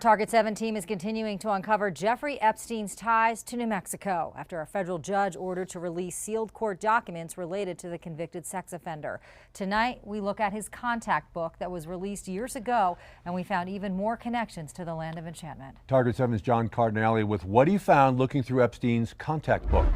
Target 7 team is continuing to uncover Jeffrey Epstein's ties to New Mexico after a federal judge ordered to release sealed court documents related to the convicted sex offender. Tonight, we look at his contact book that was released years ago, and we found even more connections to the land of enchantment. Target 7's John Cardinale with what he found looking through Epstein's contact book.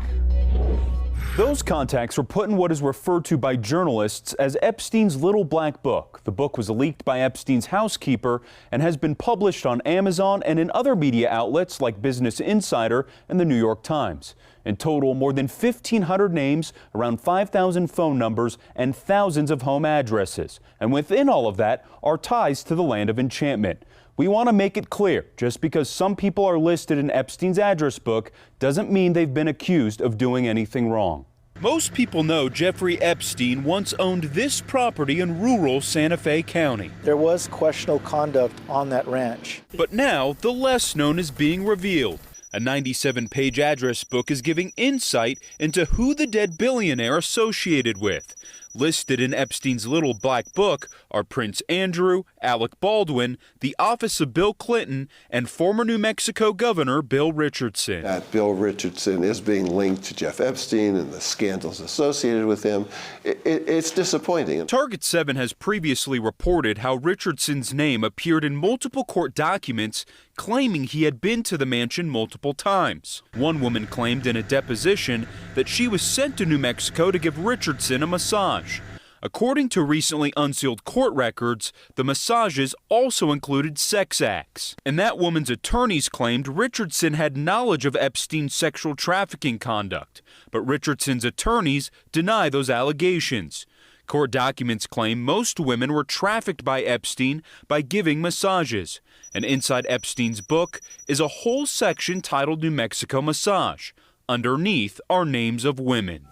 Those contacts were put in what is referred to by journalists as Epstein's Little Black Book. The book was leaked by Epstein's housekeeper and has been published on Amazon and in other media outlets like Business Insider and the New York Times. In total, more than 1,500 names, around 5,000 phone numbers, and thousands of home addresses. And within all of that are ties to the land of enchantment. We want to make it clear, just because some people are listed in Epstein's address book doesn't mean they've been accused of doing anything wrong. Most people know Jeffrey Epstein once owned this property in rural Santa Fe County. There was questionable conduct on that ranch. But now the less known is being revealed. A 97-page address book is giving insight into who the dead billionaire associated with. Listed in Epstein's Little Black Book are Prince Andrew, Alec Baldwin, the office of Bill Clinton, and former New Mexico Governor Bill Richardson. That Bill Richardson is being linked to Jeff Epstein and the scandals associated with him. It's disappointing. Target 7 has previously reported how Richardson's name appeared in multiple court documents claiming he had been to the mansion multiple times. One woman claimed in a deposition that she was sent to New Mexico to give Richardson a massage. According to recently unsealed court records, the massages also included sex acts. And that woman's attorneys claimed Richardson had knowledge of Epstein's sexual trafficking conduct. But Richardson's attorneys deny those allegations. Court documents claim most women were trafficked by Epstein by giving massages. And inside Epstein's book is a whole section titled New Mexico Massage. Underneath are names of women.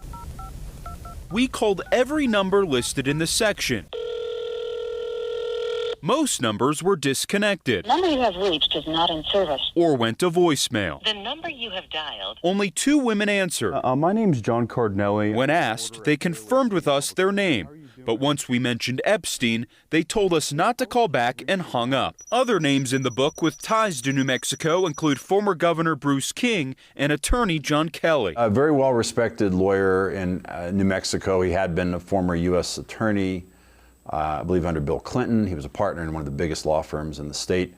We called every number listed in the section. Most numbers were disconnected. The number you have reached is not in service. Or went to voicemail. The number you have dialed. Only 2 women answered. My name's John Cardinale. When asked, they confirmed with us their name. But once we mentioned Epstein, they told us not to call back and hung up. Other names in the book with ties to New Mexico include former Governor Bruce King and attorney John Kelly. A very well-respected lawyer in New Mexico. He had been a former U.S. attorney, I believe under Bill Clinton. He was a partner in one of the biggest law firms in the state.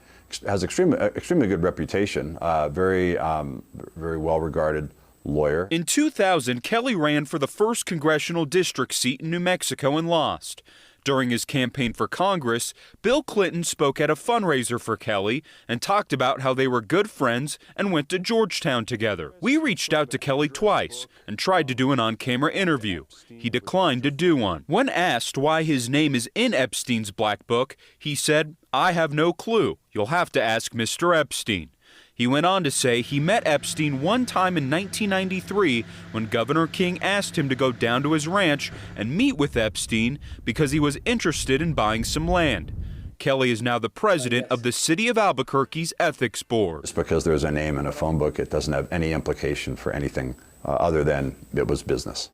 Has extremely good reputation, very well-regarded lawyer. In 2000, Kelly ran for the 1st congressional district seat in New Mexico and lost. During his campaign for Congress, Bill Clinton spoke at a fundraiser for Kelly and talked about how they were good friends and went to Georgetown together. We reached out to Kelly twice and tried to do an on-camera interview. He declined to do one. When asked why his name is in Epstein's Black Book, he said, "I have no clue. You'll have to ask Mr. Epstein." He went on to say he met Epstein one time in 1993 when Governor King asked him to go down to his ranch and meet with Epstein because he was interested in buying some land. Kelly is now the president of the City of Albuquerque's Ethics Board. Just because there's a name in a phone book, it doesn't have any implication for anything other than it was business.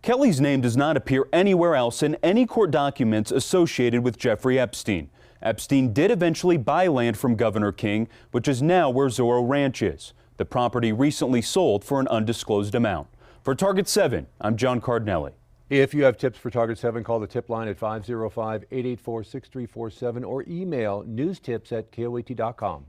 Kelly's name does not appear anywhere else in any court documents associated with Jeffrey Epstein. Epstein did eventually buy land from Governor King, which is now where Zorro Ranch is. The property recently sold for an undisclosed amount. For Target 7, I'm John Cardinale. If you have tips for Target 7, call the tip line at 505-884-6347 or email newstips@koat.com.